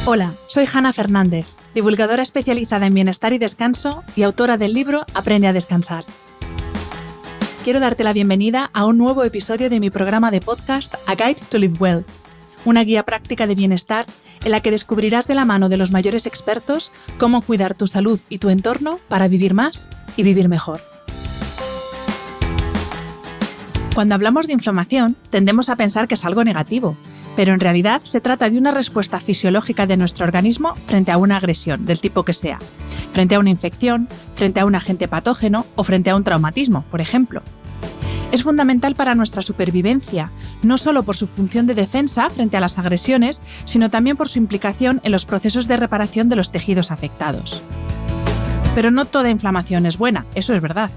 Hola, soy Hanna Fernández, divulgadora especializada en bienestar y descanso y autora del libro Aprende a descansar. Quiero darte la bienvenida a un nuevo episodio de mi programa de podcast A Guide to Live Well, una guía práctica de bienestar en la que descubrirás de la mano de los mayores expertos cómo cuidar tu salud y tu entorno para vivir más y vivir mejor. Cuando hablamos de inflamación, tendemos a pensar que es algo negativo, pero en realidad se trata de una respuesta fisiológica de nuestro organismo frente a una agresión, del tipo que sea, frente a una infección, frente a un agente patógeno o frente a un traumatismo, por ejemplo. Es fundamental para nuestra supervivencia, no solo por su función de defensa frente a las agresiones, sino también por su implicación en los procesos de reparación de los tejidos afectados. Pero no toda inflamación es buena, eso es verdad.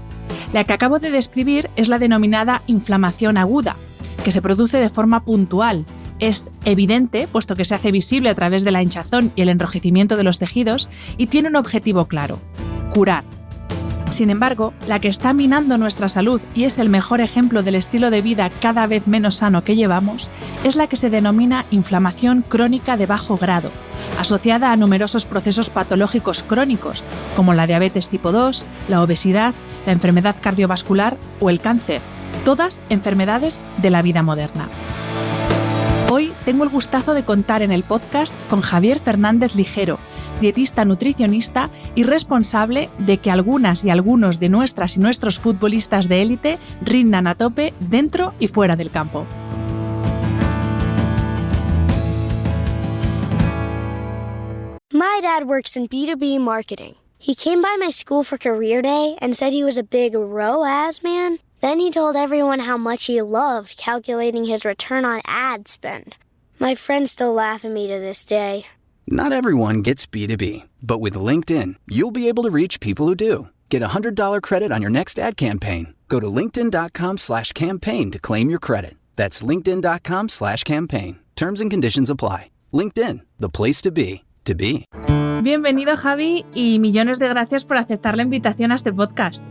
La que acabo de describir es la denominada inflamación aguda, que se produce de forma puntual. Es evidente, puesto que se hace visible a través de la hinchazón y el enrojecimiento de los tejidos, y tiene un objetivo claro: curar. Sin embargo, la que está minando nuestra salud y es el mejor ejemplo del estilo de vida cada vez menos sano que llevamos, es la que se denomina inflamación crónica de bajo grado, asociada a numerosos procesos patológicos crónicos, como la diabetes tipo 2, la obesidad, la enfermedad cardiovascular o el cáncer, todas enfermedades de la vida moderna. Hoy tengo el gustazo de contar en el podcast con Javier Fernández Ligero, dietista nutricionista y responsable de que algunas y algunos de nuestras y nuestros futbolistas de élite rindan a tope dentro y fuera del campo. My dad works in B2B marketing. He came by my school for career day and said he was a big ROAS man. Then he told everyone how much he loved calculating his return on ad spend. My friends still laugh at me to this day. Not everyone gets B2B, but with LinkedIn, you'll be able to reach people who do. Get a $100 credit on your next ad campaign. Go to linkedin.com/campaign to claim your credit. That's linkedin.com/campaign. Terms and conditions apply. LinkedIn, the place to be, to be. Bienvenido, Javi, y millones de gracias por aceptar la invitación a este podcast.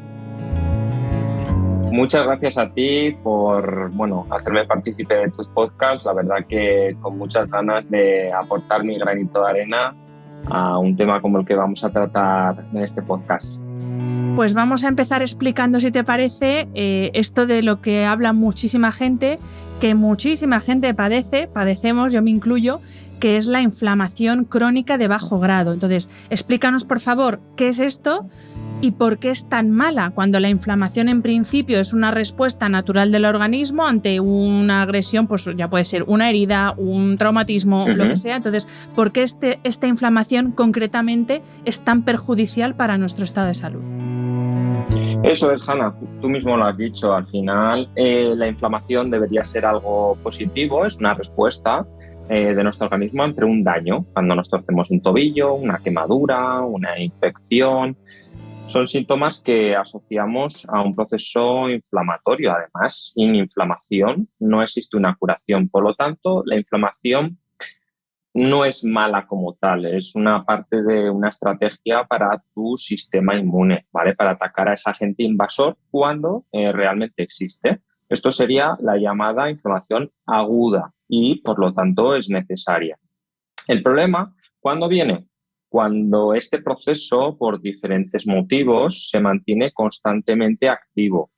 Muchas gracias a ti por hacerme partícipe de tus podcasts. La verdad que con muchas ganas de aportar mi granito de arena a un tema como el que vamos a tratar en este podcast. Pues vamos a empezar explicando, si te parece, esto de lo que habla muchísima gente, que muchísima gente padecemos, yo me incluyo, que es la inflamación crónica de bajo grado. Entonces, explícanos, por favor, qué es esto y por qué es tan mala, cuando la inflamación en principio es una respuesta natural del organismo ante una agresión, pues ya puede ser una herida, un traumatismo, lo que sea. Entonces, ¿por qué esta inflamación concretamente es tan perjudicial para nuestro estado de salud? Eso es, Hanna, tú mismo lo has dicho. Al final, la inflamación debería ser algo positivo, es una respuesta de nuestro organismo ante un daño. Cuando nos torcemos un tobillo, una quemadura, una infección, son síntomas que asociamos a un proceso inflamatorio. Además, sin inflamación no existe una curación. Por lo tanto, la inflamación no es mala como tal, es una parte de una estrategia para tu sistema inmune, ¿vale? Para atacar a ese agente invasor cuando realmente existe. Esto sería la llamada inflamación aguda y, por lo tanto, es necesaria. El problema, ¿cuándo viene? Cuando este proceso, por diferentes motivos, se mantiene constantemente activo.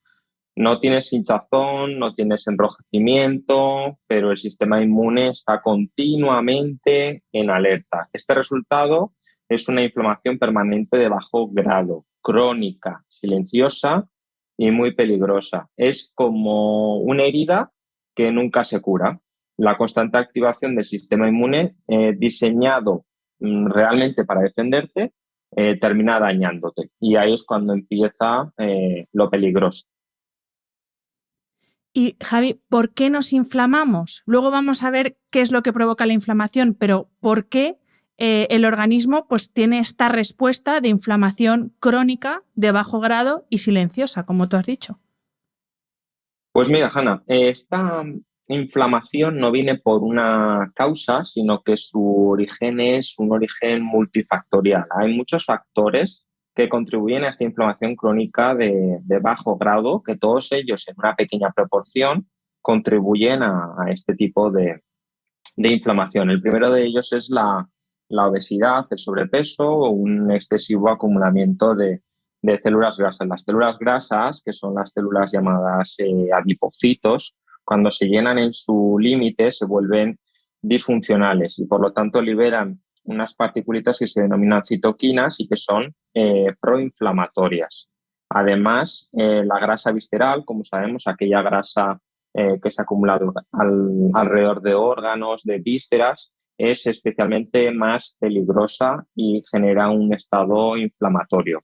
No tienes hinchazón, no tienes enrojecimiento, pero el sistema inmune está continuamente en alerta. Este resultado es una inflamación permanente de bajo grado, crónica, silenciosa y muy peligrosa. Es como una herida que nunca se cura. La constante activación del sistema inmune diseñado realmente para defenderte termina dañándote. Y ahí es cuando empieza lo peligroso. Y Javi, ¿por qué nos inflamamos? Luego vamos a ver qué es lo que provoca la inflamación, pero ¿por qué el organismo pues, tiene esta respuesta de inflamación crónica de bajo grado y silenciosa, como tú has dicho? Pues mira, Hanna, esta inflamación no viene por una causa, sino que su origen es un origen multifactorial. Hay muchos factores que contribuyen a esta inflamación crónica de bajo grado, que todos ellos en una pequeña proporción contribuyen a este tipo de inflamación. El primero de ellos es la la obesidad, el sobrepeso o un excesivo acumulamiento de células grasas. Las células grasas, que son las células llamadas adipocitos, cuando se llenan en su límite se vuelven disfuncionales y por lo tanto liberan unas partículas que se denominan citoquinas y que son proinflamatorias. Además, la grasa visceral, como sabemos, aquella grasa que se ha acumulado alrededor de órganos, de vísceras, es especialmente más peligrosa y genera un estado inflamatorio.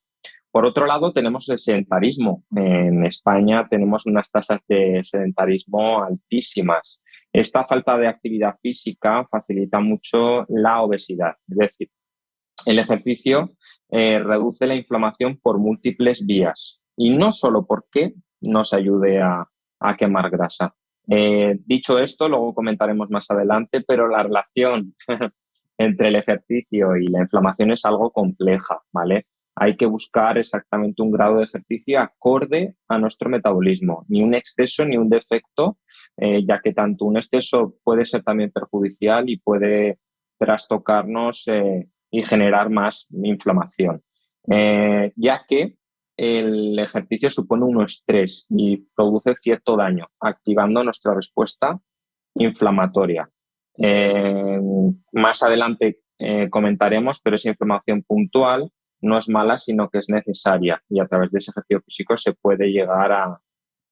Por otro lado, tenemos el sedentarismo. En España tenemos unas tasas de sedentarismo altísimas. Esta falta de actividad física facilita mucho la obesidad. Es decir, el ejercicio reduce la inflamación por múltiples vías y no solo porque nos ayude a quemar grasa. Dicho esto, luego comentaremos más adelante, pero la relación entre el ejercicio y la inflamación es algo compleja, ¿vale? Hay que buscar exactamente un grado de ejercicio acorde a nuestro metabolismo, ni un exceso ni un defecto, ya que tanto un exceso puede ser también perjudicial y puede trastocarnos y generar más inflamación, ya que el ejercicio supone un estrés y produce cierto daño, activando nuestra respuesta inflamatoria. Más adelante comentaremos, pero esa inflamación puntual no es mala, sino que es necesaria y a través de ese ejercicio físico se puede llegar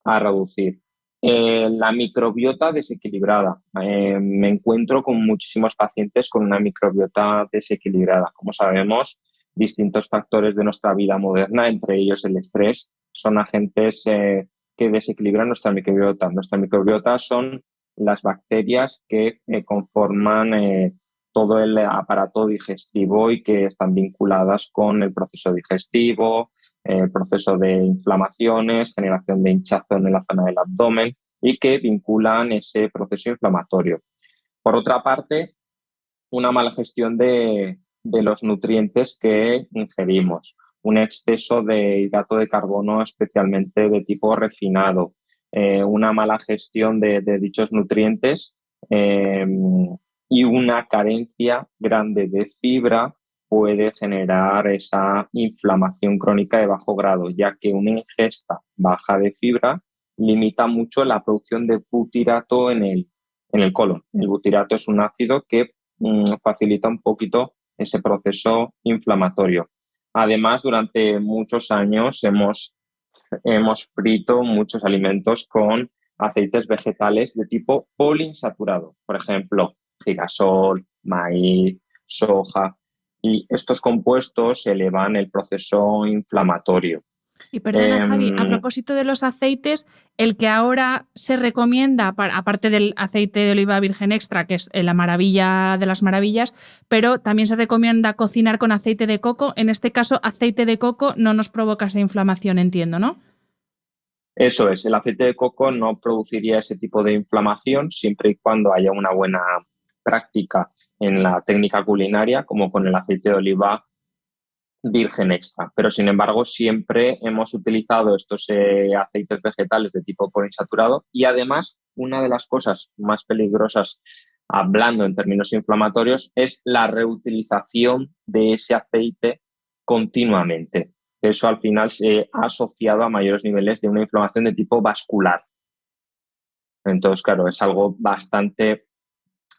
a reducir. La microbiota desequilibrada. Me encuentro con muchísimos pacientes con una microbiota desequilibrada. Como sabemos, distintos factores de nuestra vida moderna, entre ellos el estrés, son agentes que desequilibran nuestra microbiota. Nuestra microbiota son las bacterias que conforman todo el aparato digestivo y que están vinculadas con el proceso digestivo, el proceso de inflamaciones, generación de hinchazón en la zona del abdomen y que vinculan ese proceso inflamatorio. Por otra parte, una mala gestión de los nutrientes que ingerimos, un exceso de hidrato de carbono especialmente de tipo refinado, una mala gestión de dichos nutrientes y una carencia grande de fibra puede generar esa inflamación crónica de bajo grado, ya que una ingesta baja de fibra limita mucho la producción de butirato en el colon. El butirato es un ácido que facilita un poquito ese proceso inflamatorio. Además, durante muchos años hemos frito muchos alimentos con aceites vegetales de tipo poliinsaturado, por ejemplo, girasol, maíz, soja, y estos compuestos elevan el proceso inflamatorio. Y perdona, Javi, a propósito de los aceites, el que ahora se recomienda, aparte del aceite de oliva virgen extra, que es la maravilla de las maravillas, pero también se recomienda cocinar con aceite de coco. En este caso, aceite de coco no nos provoca esa inflamación, entiendo, ¿no? Eso es, el aceite de coco no produciría ese tipo de inflamación siempre y cuando haya una buena práctica en la técnica culinaria, como con el aceite de oliva virgen extra. Pero, sin embargo, siempre hemos utilizado estos aceites vegetales de tipo poliinsaturado y, además, una de las cosas más peligrosas, hablando en términos inflamatorios, es la reutilización de ese aceite continuamente. Eso, al final, se ha asociado a mayores niveles de una inflamación de tipo vascular. Entonces, claro, es algo bastante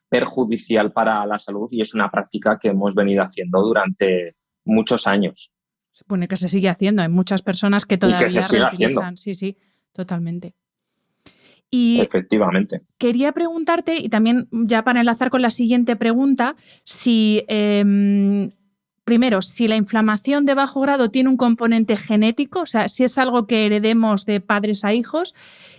perjudicial para la salud y es una práctica que hemos venido haciendo durante muchos años. Se supone que se sigue haciendo. Hay muchas personas que todavía reutilizan. Haciendo. Sí, totalmente. Y efectivamente. Quería preguntarte, y también ya para enlazar con la siguiente pregunta, si primero, si la inflamación de bajo grado tiene un componente genético, o sea, si es algo que heredemos de padres a hijos,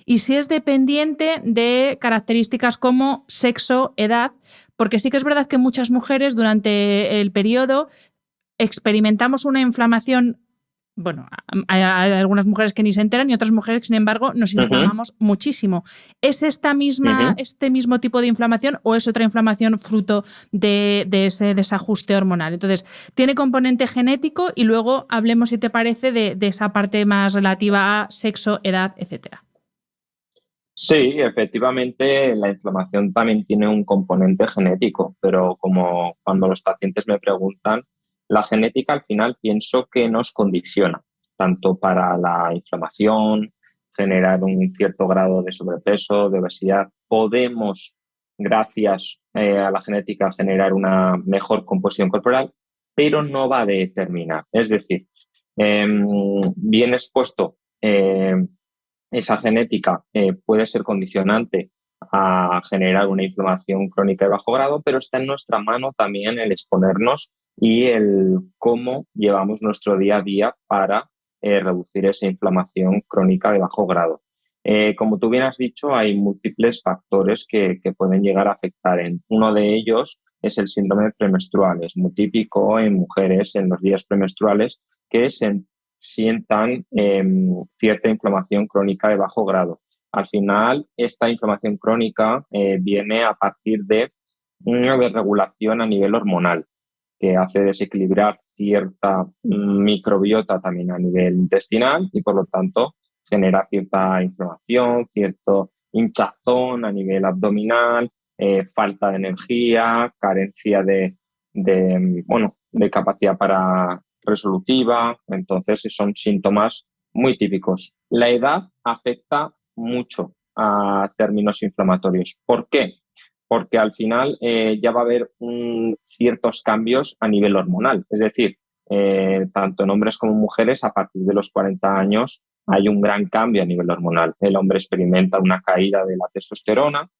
y si es dependiente de características como sexo, edad, porque sí que es verdad que muchas mujeres durante el periodo experimentamos una inflamación. Bueno, hay algunas mujeres que ni se enteran y otras mujeres que, sin embargo, nos inflamamos muchísimo. ¿Es este mismo tipo de inflamación o es otra inflamación fruto de ese desajuste hormonal? Entonces, tiene componente genético y luego hablemos, si te parece, de esa parte más relativa a sexo, edad, etcétera. Sí, efectivamente, la inflamación también tiene un componente genético, pero como cuando los pacientes me preguntan, la genética al final pienso que nos condiciona, tanto para la inflamación, generar un cierto grado de sobrepeso, de obesidad. Podemos, gracias a la genética, generar una mejor composición corporal, pero no va a determinar. Es decir, bien expuesto. Esa genética puede ser condicionante a generar una inflamación crónica de bajo grado, pero está en nuestra mano también el exponernos y el cómo llevamos nuestro día a día para reducir esa inflamación crónica de bajo grado. Como tú bien has dicho, hay múltiples factores que pueden llegar a afectar. Uno de ellos es el síndrome premenstrual. Es muy típico en mujeres en los días premenstruales que sientan cierta inflamación crónica de bajo grado. Al final, esta inflamación crónica viene a partir de una desregulación a nivel hormonal que hace desequilibrar cierta microbiota también a nivel intestinal y por lo tanto genera cierta inflamación, cierto hinchazón a nivel abdominal, falta de energía, carencia de capacidad para resolutiva. Entonces son síntomas muy típicos. La edad afecta mucho a términos inflamatorios. ¿Por qué? Porque al final ya va a haber ciertos cambios a nivel hormonal. Es decir, tanto en hombres como en mujeres, a partir de los 40 años hay un gran cambio a nivel hormonal. El hombre experimenta una caída de la testosterona,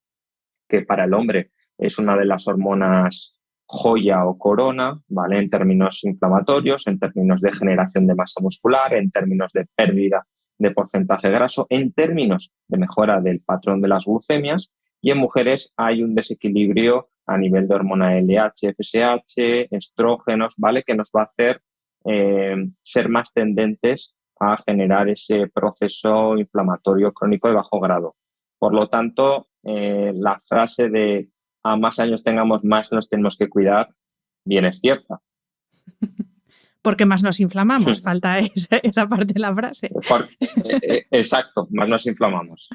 que para el hombre es una de las hormonas joya o corona, ¿vale? En términos inflamatorios, en términos de generación de masa muscular, en términos de pérdida de porcentaje graso, en términos de mejora del patrón de las glucemias, y en mujeres hay un desequilibrio a nivel de hormona LH, FSH, estrógenos, ¿vale? Que nos va a hacer ser más tendentes a generar ese proceso inflamatorio crónico de bajo grado. Por lo tanto, la frase de a más años tengamos, más nos tenemos que cuidar, bien es cierta. Porque más nos inflamamos, falta esa parte de la frase. Exacto, más nos inflamamos.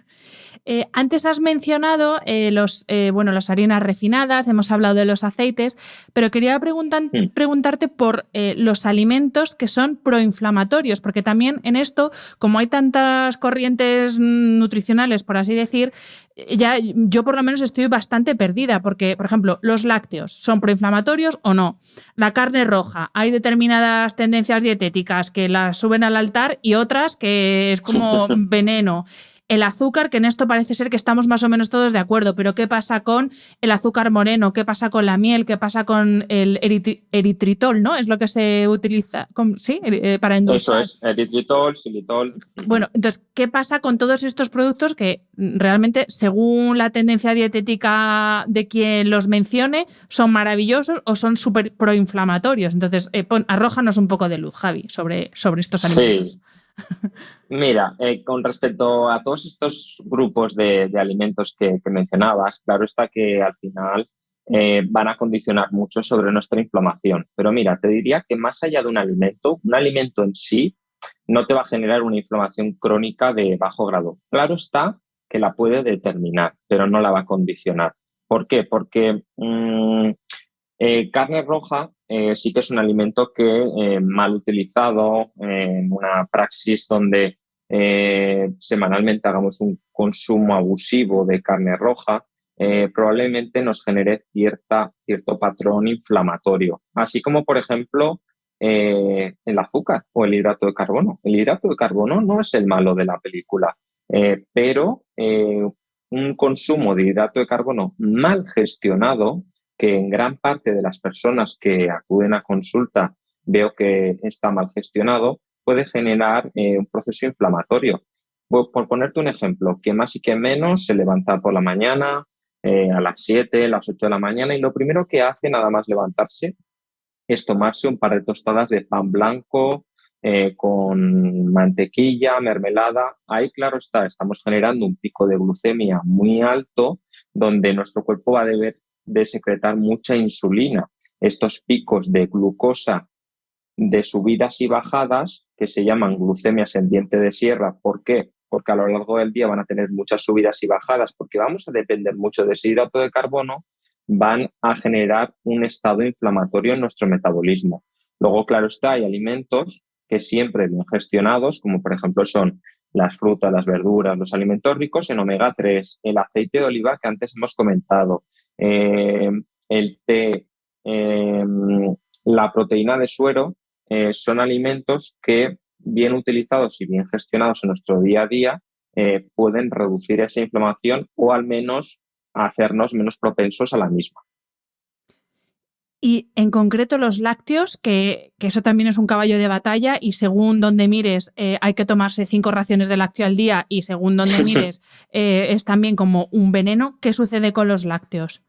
Antes has mencionado las harinas refinadas, hemos hablado de los aceites, pero quería preguntarte por los alimentos que son proinflamatorios, porque también en esto, como hay tantas corrientes nutricionales, por así decir, ya yo por lo menos estoy bastante perdida, porque, por ejemplo, los lácteos, ¿son proinflamatorios o no? La carne roja, hay determinadas tendencias dietéticas que las suben al altar y otras que es como veneno. El azúcar, que en esto parece ser que estamos más o menos todos de acuerdo, pero ¿qué pasa con el azúcar moreno? ¿Qué pasa con la miel? ¿Qué pasa con el eritritol, ¿no? Es lo que se utiliza, ¿sí? Para endulzar. Eso es, eritritol, xilitol. Bueno, entonces, ¿qué pasa con todos estos productos que realmente, según la tendencia dietética de quien los mencione, son maravillosos o son súper proinflamatorios? Entonces, arrójanos un poco de luz, Javi, sobre estos alimentos. Sí. Mira, con respecto a todos estos grupos de alimentos que mencionabas, claro está que al final van a condicionar mucho sobre nuestra inflamación. Pero mira, te diría que más allá de un alimento en sí no te va a generar una inflamación crónica de bajo grado. Claro está que la puede determinar, pero no la va a condicionar. ¿Por qué? Porque carne roja sí que es un alimento que mal utilizado en una praxis donde semanalmente hagamos un consumo abusivo de carne roja, probablemente nos genere cierto patrón inflamatorio. Así como, por ejemplo, el azúcar o el hidrato de carbono. El hidrato de carbono no es el malo de la película, pero un consumo de hidrato de carbono mal gestionado, que en gran parte de las personas que acuden a consulta veo que está mal gestionado, puede generar un proceso inflamatorio. Por ponerte un ejemplo, que más y que menos se levanta por la mañana, a las 7, las 8 de la mañana, y lo primero que hace nada más levantarse es tomarse un par de tostadas de pan blanco con mantequilla, mermelada. Ahí, claro está, estamos generando un pico de glucemia muy alto, donde nuestro cuerpo va a deber de secretar mucha insulina. Estos picos de glucosa de subidas y bajadas, que se llaman glucemia ascendiente de sierra. ¿Por qué? porque a lo largo del día van a tener muchas subidas y bajadas, porque vamos a depender mucho de ese hidrato de carbono, van a generar un estado inflamatorio en nuestro metabolismo. Luego, claro está, hay alimentos que siempre bien gestionados, como por ejemplo son las frutas, las verduras, los alimentos ricos en omega 3, el aceite de oliva que antes hemos comentado, el té, la proteína de suero, son alimentos que bien utilizados y bien gestionados en nuestro día a día pueden reducir esa inflamación o al menos hacernos menos propensos a la misma. Y en concreto los lácteos, que eso también es un caballo de batalla y según donde mires hay que tomarse 5 raciones de lácteo al día y según donde mires es también como un veneno. ¿Qué sucede con los lácteos?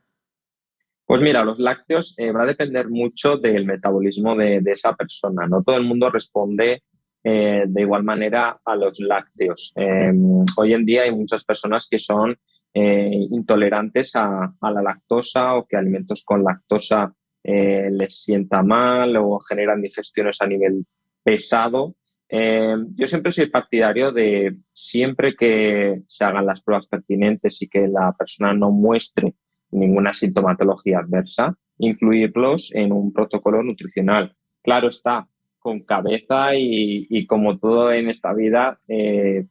Pues mira, los lácteos va a depender mucho del metabolismo de esa persona. No todo el mundo responde de igual manera a los lácteos. Hoy en día hay muchas personas que son intolerantes a la lactosa o que alimentos con lactosa les sienta mal o generan digestiones a nivel pesado. Yo siempre soy partidario de siempre que se hagan las pruebas pertinentes y que la persona no muestre ninguna sintomatología adversa, incluirlos en un protocolo nutricional. Claro está, con cabeza y como todo en esta vida,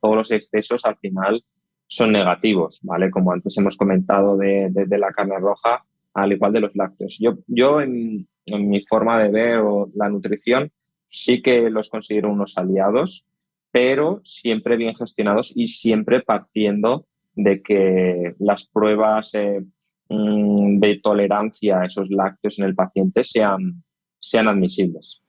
todos los excesos al final son negativos, ¿vale? Como antes hemos comentado de la carne roja, al igual de los lácteos. Yo en mi forma de ver la nutrición sí que los considero unos aliados, pero siempre bien gestionados y siempre partiendo de que las pruebas de tolerancia a esos lácteos en el paciente sean admisibles.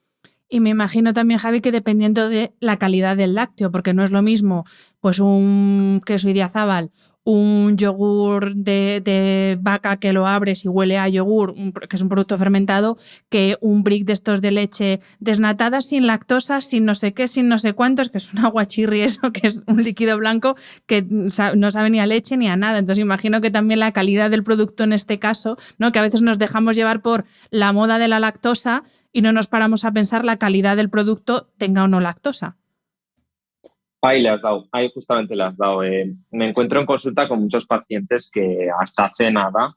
Y me imagino también, Javi, que dependiendo de la calidad del lácteo, porque no es lo mismo pues un queso Idiazábal, un yogur de vaca que lo abres y huele a yogur, que es un producto fermentado, que un brick de estos de leche desnatada sin lactosa, sin no sé qué, sin no sé cuántos, que es un aguachirri eso, que es un líquido blanco que no sabe ni a leche ni a nada. Entonces imagino que también la calidad del producto en este caso, ¿no? Que a veces nos dejamos llevar por la moda de la lactosa y no nos paramos a pensar la calidad del producto tenga o no lactosa. Ahí le has dado, ahí justamente le has dado. Me encuentro en consulta con muchos pacientes que hasta hace nada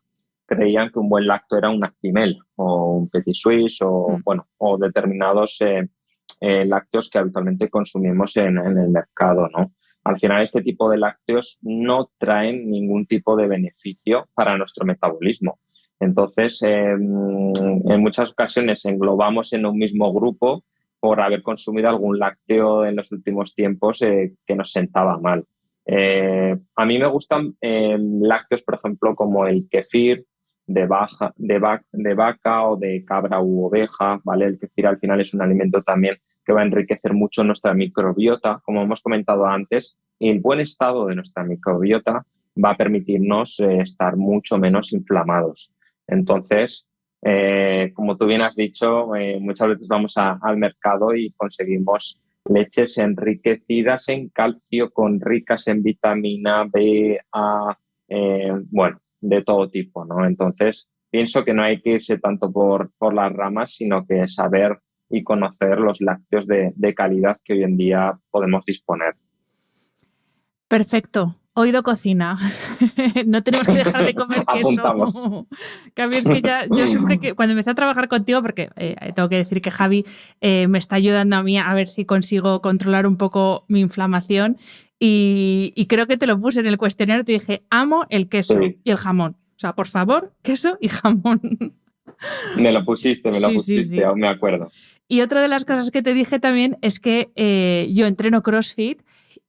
creían que un buen lácteo era un Actimel o un Petit Suisse o determinados lácteos que habitualmente consumimos en el mercado, ¿no? Al final este tipo de lácteos no traen ningún tipo de beneficio para nuestro metabolismo. Entonces, en muchas ocasiones englobamos en un mismo grupo por haber consumido algún lácteo en los últimos tiempos que nos sentaba mal. A mí me gustan lácteos, por ejemplo, como el kefir de vaca o de cabra u oveja, ¿vale? El kefir al final es un alimento también que va a enriquecer mucho nuestra microbiota, como hemos comentado antes, y el buen estado de nuestra microbiota va a permitirnos estar mucho menos inflamados. Entonces, como tú bien has dicho, muchas veces vamos al mercado y conseguimos leches enriquecidas en calcio, con ricas en vitamina B, A, de todo tipo, ¿no? Entonces, pienso que no hay que irse tanto por las ramas, sino que saber y conocer los lácteos de calidad que hoy en día podemos disponer. Perfecto. Oído cocina. No tenemos que dejar de comer queso. Apuntamos. Que a mí es que yo siempre que cuando empecé a trabajar contigo, porque tengo que decir que Javi me está ayudando a mí a ver si consigo controlar un poco mi inflamación y creo que te lo puse en el cuestionario, te dije, amo el queso y el jamón. O sea, por favor, queso y jamón. Me lo pusiste, Sí. aún me acuerdo. Y otra de las cosas que te dije también es que yo entreno CrossFit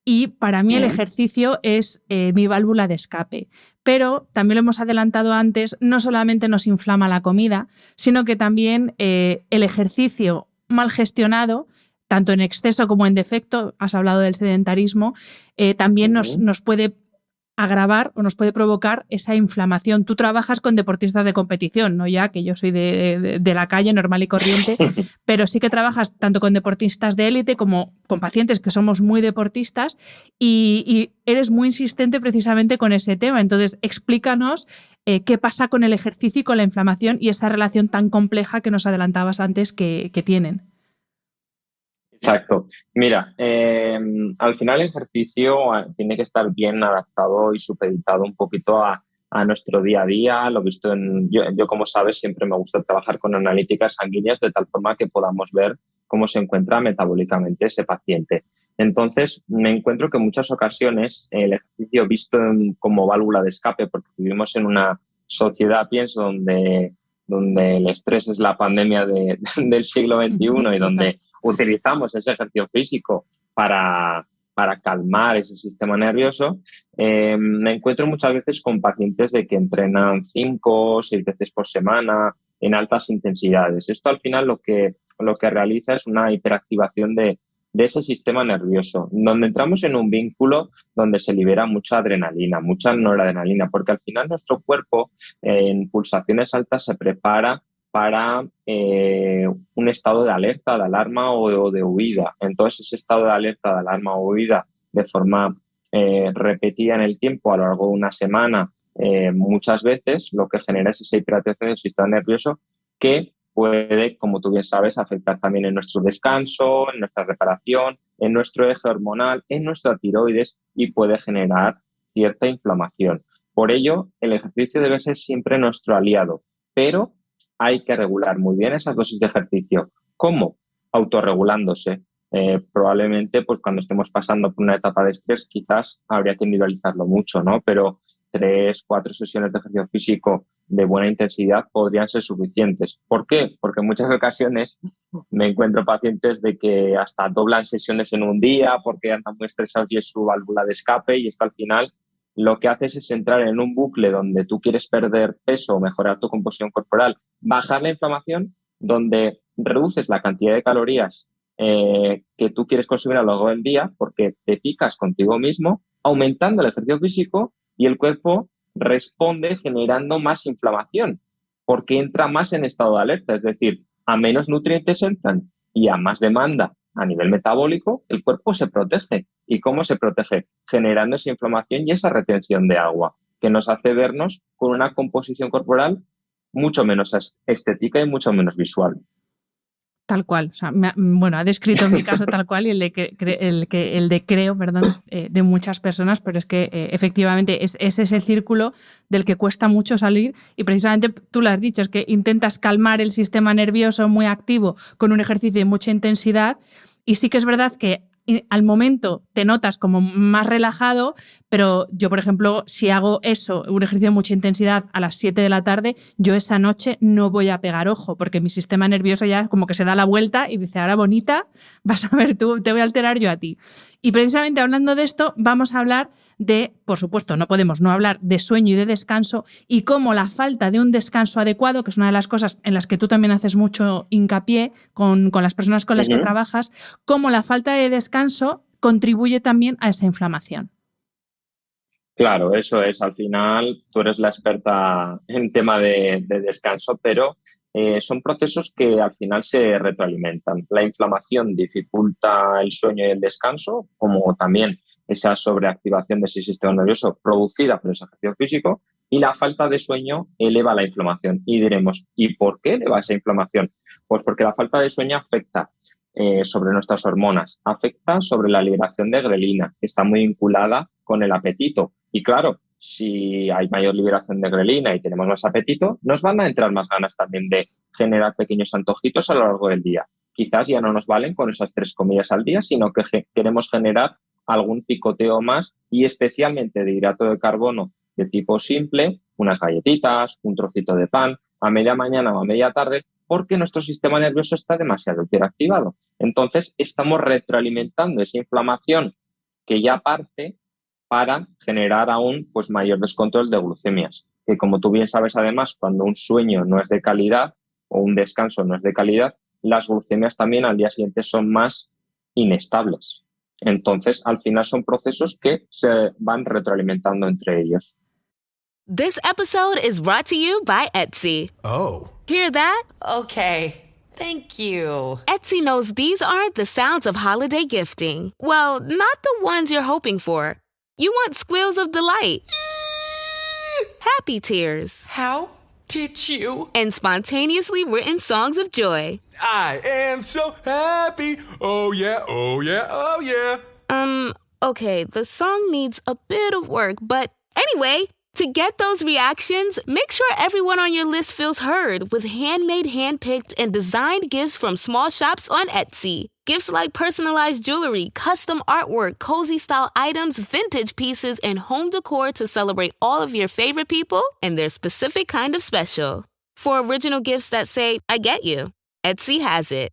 y para mí el ejercicio es mi válvula de escape. Pero también lo hemos adelantado antes, no solamente nos inflama la comida, sino que también el ejercicio mal gestionado, tanto en exceso como en defecto, has hablado del sedentarismo, también nos puede agravar o nos puede provocar esa inflamación. Tú trabajas con deportistas de competición, no ya que yo soy de la calle normal y corriente, pero sí que trabajas tanto con deportistas de élite como con pacientes que somos muy deportistas y eres muy insistente precisamente con ese tema. Entonces, explícanos qué pasa con el ejercicio y con la inflamación y esa relación tan compleja que nos adelantabas antes que tienen. Exacto. Mira, al final el ejercicio tiene que estar bien adaptado y supeditado un poquito a nuestro día a día. Lo visto yo, como sabes, siempre me gusta trabajar con analíticas sanguíneas de tal forma que podamos ver cómo se encuentra metabólicamente ese paciente. Entonces, me encuentro que en muchas ocasiones el ejercicio visto como válvula de escape, porque vivimos en una sociedad, pienso, donde el estrés es la pandemia del siglo XXI y donde utilizamos ese ejercicio físico para calmar ese sistema nervioso, me encuentro muchas veces con pacientes de que entrenan 5 o 6 veces por semana en altas intensidades. Esto al final lo que realiza es una hiperactivación de ese sistema nervioso, donde entramos en un vínculo donde se libera mucha adrenalina, mucha noradrenalina, porque al final nuestro cuerpo en pulsaciones altas se prepara para un estado de alerta, de alarma o de huida. Entonces, ese estado de alerta, de alarma o huida de forma repetida en el tiempo a lo largo de una semana, muchas veces lo que genera es esa hiperactivación del sistema nervioso que puede, como tú bien sabes, afectar también en nuestro descanso, en nuestra reparación, en nuestro eje hormonal, en nuestra tiroides y puede generar cierta inflamación. Por ello, el ejercicio debe ser siempre nuestro aliado, pero hay que regular muy bien esas dosis de ejercicio. ¿Cómo? Autorregulándose. Probablemente, pues cuando estemos pasando por una etapa de estrés, quizás habría que individualizarlo mucho, ¿no? Pero 3, 4 sesiones de ejercicio físico de buena intensidad podrían ser suficientes. ¿Por qué? Porque en muchas ocasiones me encuentro pacientes de que hasta doblan sesiones en un día porque andan muy estresados y es su válvula de escape, y esto al final lo que haces es entrar en un bucle donde tú quieres perder peso, mejorar tu composición corporal, bajar la inflamación, donde reduces la cantidad de calorías que tú quieres consumir a lo largo del día porque te picas contigo mismo, aumentando el ejercicio físico, y el cuerpo responde generando más inflamación porque entra más en estado de alerta. Es decir, a menos nutrientes entran y a más demanda a nivel metabólico, el cuerpo se protege. ¿Y cómo se protege? Generando esa inflamación y esa retención de agua, que nos hace vernos con una composición corporal mucho menos estética y mucho menos visual. Tal cual. O sea, ha descrito mi caso tal cual y el de creo, de muchas personas, pero es que efectivamente es ese círculo del que cuesta mucho salir, y precisamente tú lo has dicho, es que intentas calmar el sistema nervioso muy activo con un ejercicio de mucha intensidad, y sí que es verdad que al momento te notas como más relajado, pero yo, por ejemplo, si hago eso, un ejercicio de mucha intensidad a las 7 de la tarde, yo esa noche no voy a pegar ojo, porque mi sistema nervioso ya como que se da la vuelta y dice, ahora bonita, vas a ver tú, te voy a alterar yo a ti. Y precisamente hablando de esto, vamos a hablar de, por supuesto, no podemos no hablar de sueño y de descanso, y cómo la falta de un descanso adecuado, que es una de las cosas en las que tú también haces mucho hincapié con las personas con las que trabajas, cómo la falta de descanso contribuye también a esa inflamación. Claro, eso es. Al final, tú eres la experta en tema de descanso, pero son procesos que al final se retroalimentan. La inflamación dificulta el sueño y el descanso, como también esa sobreactivación de ese sistema nervioso producida por ese ejercicio físico, y la falta de sueño eleva la inflamación. Y diremos, ¿y por qué eleva esa inflamación? Pues porque la falta de sueño afecta sobre nuestras hormonas, afecta sobre la liberación de grelina, que está muy vinculada con el apetito. Y claro, si hay mayor liberación de grelina y tenemos más apetito, nos van a entrar más ganas también de generar pequeños antojitos a lo largo del día. Quizás ya no nos valen con esas 3 comidas al día, sino que queremos generar algún picoteo más, y especialmente de hidrato de carbono de tipo simple, unas galletitas, un trocito de pan, a media mañana o a media tarde, porque nuestro sistema nervioso está demasiado hiperactivado. Entonces, estamos retroalimentando esa inflamación que ya parte para generar aún mayor descontrol de glucemias. Que, como tú bien sabes, además, cuando un sueño no es de calidad o un descanso no es de calidad, las glucemias también al día siguiente son más inestables. Entonces, al final son procesos que se van retroalimentando entre ellos. This episode is brought to you by Etsy. Oh. Hear that? Okay. Thank you. Etsy knows these aren't the sounds of holiday gifting. Well, not the ones you're hoping for. You want squeals of delight. Happy tears. How Did you? and spontaneously written songs of joy. I am so happy. Oh yeah, oh yeah, oh yeah. Okay, the song needs a bit of work, but anyway, to get those reactions, make sure everyone on your list feels heard with handmade, handpicked, and designed gifts from small shops on Etsy. Gifts like personalized jewelry, custom artwork, cozy style items, vintage pieces, and home decor to celebrate all of your favorite people and their specific kind of special. For original gifts that say, I get you, Etsy has it.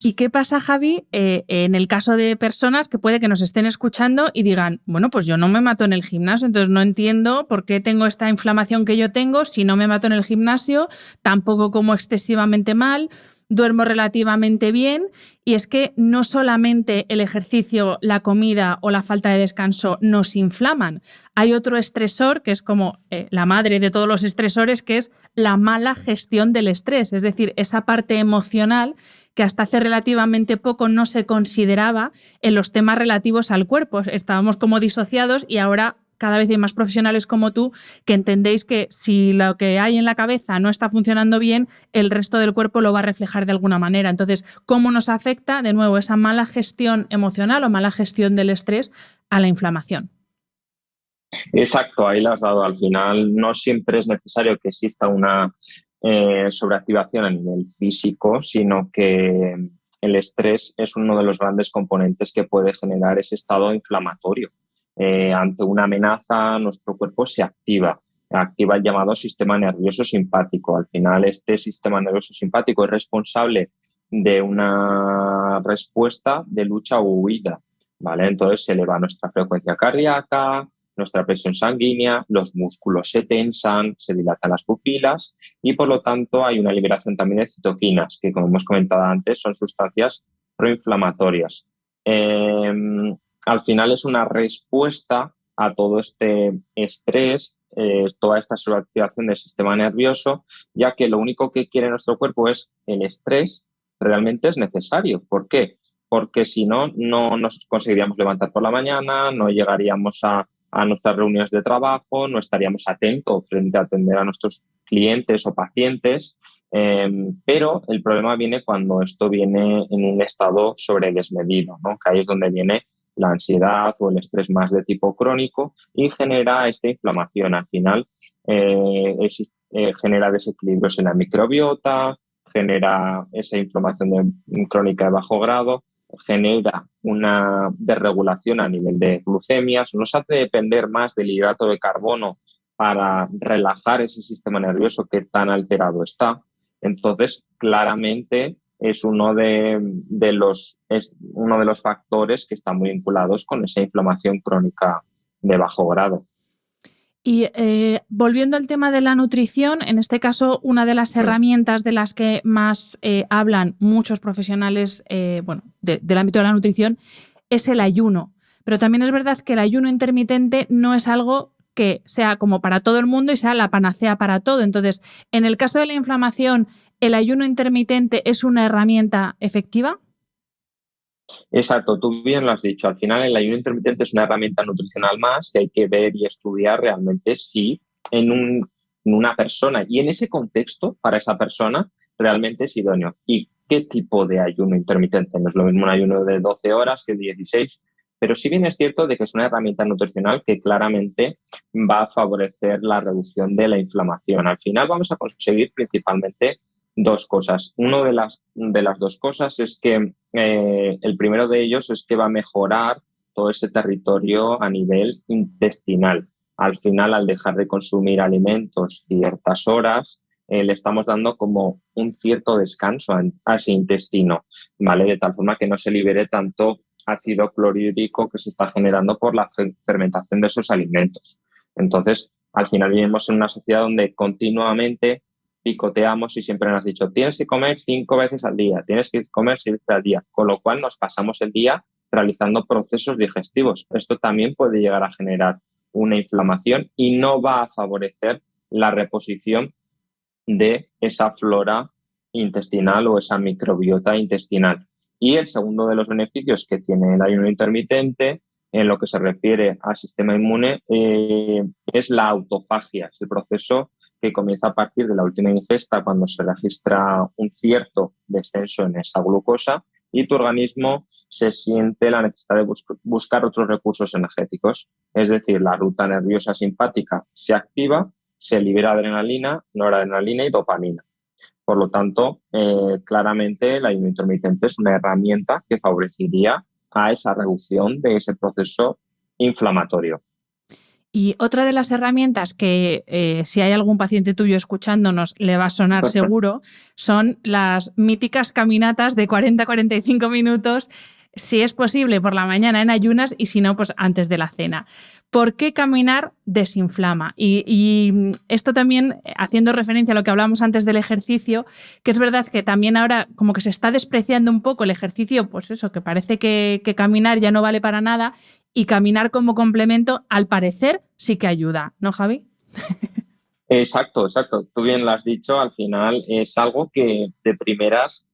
¿Y qué pasa, Javi, en el caso de personas que puede que nos estén escuchando y digan, bueno, pues yo no me mato en el gimnasio, entonces no entiendo por qué tengo esta inflamación que yo tengo si no me mato en el gimnasio, tampoco como excesivamente mal, duermo relativamente bien? Y es que no solamente el ejercicio, la comida o la falta de descanso nos inflaman. Hay otro estresor que es como la madre de todos los estresores, que es la mala gestión del estrés, es decir, esa parte emocional que hasta hace relativamente poco no se consideraba en los temas relativos al cuerpo. Estábamos como disociados y ahora cada vez hay más profesionales como tú que entendéis que si lo que hay en la cabeza no está funcionando bien, el resto del cuerpo lo va a reflejar de alguna manera. Entonces, ¿cómo nos afecta, de nuevo, esa mala gestión emocional o mala gestión del estrés a la inflamación? Exacto, ahí lo has dado. Al final no siempre es necesario que exista una sobreactivación a nivel físico, sino que el estrés es uno de los grandes componentes que puede generar ese estado inflamatorio. Ante una amenaza, nuestro cuerpo se activa el llamado sistema nervioso simpático. Al final, este sistema nervioso simpático es responsable de una respuesta de lucha o huida, ¿vale? Entonces se eleva nuestra frecuencia cardíaca, nuestra presión sanguínea, los músculos se tensan, se dilatan las pupilas y, por lo tanto, hay una liberación también de citoquinas, que, como hemos comentado antes, son sustancias proinflamatorias. Al final es una respuesta a todo este estrés, toda esta sobreactivación del sistema nervioso, ya que lo único que quiere nuestro cuerpo es el estrés, realmente es necesario. ¿Por qué? Porque si no, no nos conseguiríamos levantar por la mañana, no llegaríamos a nuestras reuniones de trabajo, no estaríamos atentos frente a atender a nuestros clientes o pacientes, pero el problema viene cuando esto viene en un estado sobredesmedido, ¿no? Que ahí es donde viene la ansiedad o el estrés más de tipo crónico y genera esta inflamación. Al final genera desequilibrios en la microbiota, genera esa inflamación crónica de bajo grado, genera una desregulación a nivel de glucemias, nos hace depender más del hidrato de carbono para relajar ese sistema nervioso que tan alterado está. Entonces, claramente es uno de los factores que están muy vinculados con esa inflamación crónica de bajo grado. Y volviendo al tema de la nutrición, en este caso, una de las herramientas de las que más hablan muchos profesionales del ámbito de la nutrición es el ayuno. Pero también es verdad que el ayuno intermitente no es algo que sea como para todo el mundo y sea la panacea para todo. Entonces, en el caso de la inflamación, ¿el ayuno intermitente es una herramienta efectiva? Exacto, tú bien lo has dicho. Al final el ayuno intermitente es una herramienta nutricional más que hay que ver y estudiar realmente si en una persona y en ese contexto para esa persona realmente es idóneo. ¿Y qué tipo de ayuno intermitente? No es lo mismo un ayuno de 12 horas que 16, pero sí bien es cierto de que es una herramienta nutricional que claramente va a favorecer la reducción de la inflamación. Al final vamos a conseguir principalmente dos cosas. Una de las dos cosas es que el primero de ellos es que va a mejorar todo ese territorio a nivel intestinal. Al final, al dejar de consumir alimentos ciertas horas, le estamos dando como un cierto descanso a ese intestino, ¿vale? De tal forma que no se libere tanto ácido clorhídrico que se está generando por la fermentación de esos alimentos. Entonces, al final vivimos en una sociedad donde continuamente picoteamos y siempre nos has dicho tienes que comer 5 veces al día, tienes que comer 6 veces al día, con lo cual nos pasamos el día realizando procesos digestivos. Esto también puede llegar a generar una inflamación y no va a favorecer la reposición de esa flora intestinal o esa microbiota intestinal. Y el segundo de los beneficios que tiene el ayuno intermitente en lo que se refiere al sistema inmune es la autofagia, es el proceso que comienza a partir de la última ingesta cuando se registra un cierto descenso en esa glucosa y tu organismo se siente la necesidad de buscar otros recursos energéticos. Es decir, la ruta nerviosa simpática se activa, se libera adrenalina, noradrenalina y dopamina. Por lo tanto, claramente el ayuno intermitente es una herramienta que favorecería a esa reducción de ese proceso inflamatorio. Y otra de las herramientas que si hay algún paciente tuyo escuchándonos le va a sonar seguro son las míticas caminatas de 40-45 minutos, si es posible por la mañana en ayunas y si no, pues antes de la cena. ¿Por qué caminar desinflama? Y esto también haciendo referencia a lo que hablábamos antes del ejercicio, que es verdad que también ahora como que se está despreciando un poco el ejercicio, pues eso, que parece que caminar ya no vale para nada y caminar como complemento, al parecer, sí que ayuda, ¿no, Javi? Exacto. Tú bien lo has dicho, al final es algo que de primeras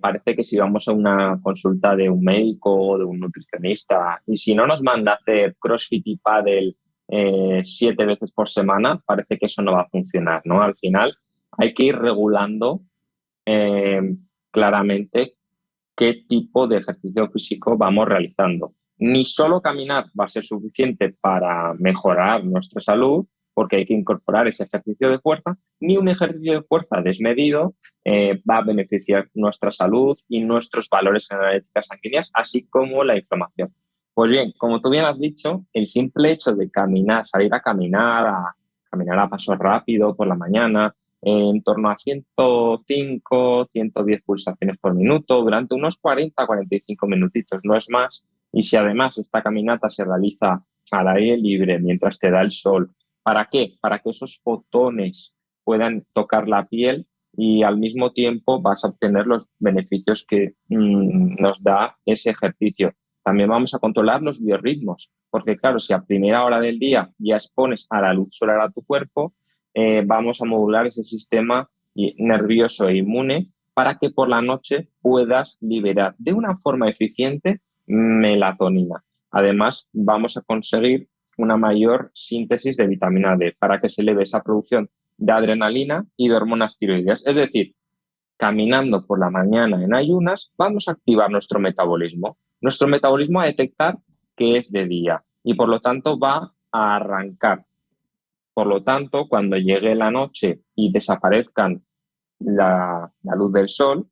parece que si vamos a una consulta de un médico o de un nutricionista y si no nos manda a hacer CrossFit y pádel 7 veces por semana, parece que eso no va a funcionar, ¿no? Al final hay que ir regulando claramente qué tipo de ejercicio físico vamos realizando. Ni solo caminar va a ser suficiente para mejorar nuestra salud, porque hay que incorporar ese ejercicio de fuerza, ni un ejercicio de fuerza desmedido va a beneficiar nuestra salud y nuestros valores energéticos sanguíneos, así como la inflamación. Pues bien, como tú bien has dicho, el simple hecho de caminar, salir a caminar a paso rápido por la mañana, en torno a 105, 110 pulsaciones por minuto, durante unos 40-45 minutitos, no es más. Y si además esta caminata se realiza al aire libre mientras te da el sol, ¿para qué? Para que esos fotones puedan tocar la piel y al mismo tiempo vas a obtener los beneficios que nos da ese ejercicio. También vamos a controlar los biorritmos, porque claro, si a primera hora del día ya expones a la luz solar a tu cuerpo, vamos a modular ese sistema nervioso e inmune para que por la noche puedas liberar de una forma eficiente melatonina. Además, vamos a conseguir una mayor síntesis de vitamina D para que se eleve esa producción de adrenalina y de hormonas tiroideas. Es decir, caminando por la mañana en ayunas, vamos a activar nuestro metabolismo. Nuestro metabolismo va a detectar que es de día y por lo tanto va a arrancar. Por lo tanto, cuando llegue la noche y desaparezcan la luz del sol,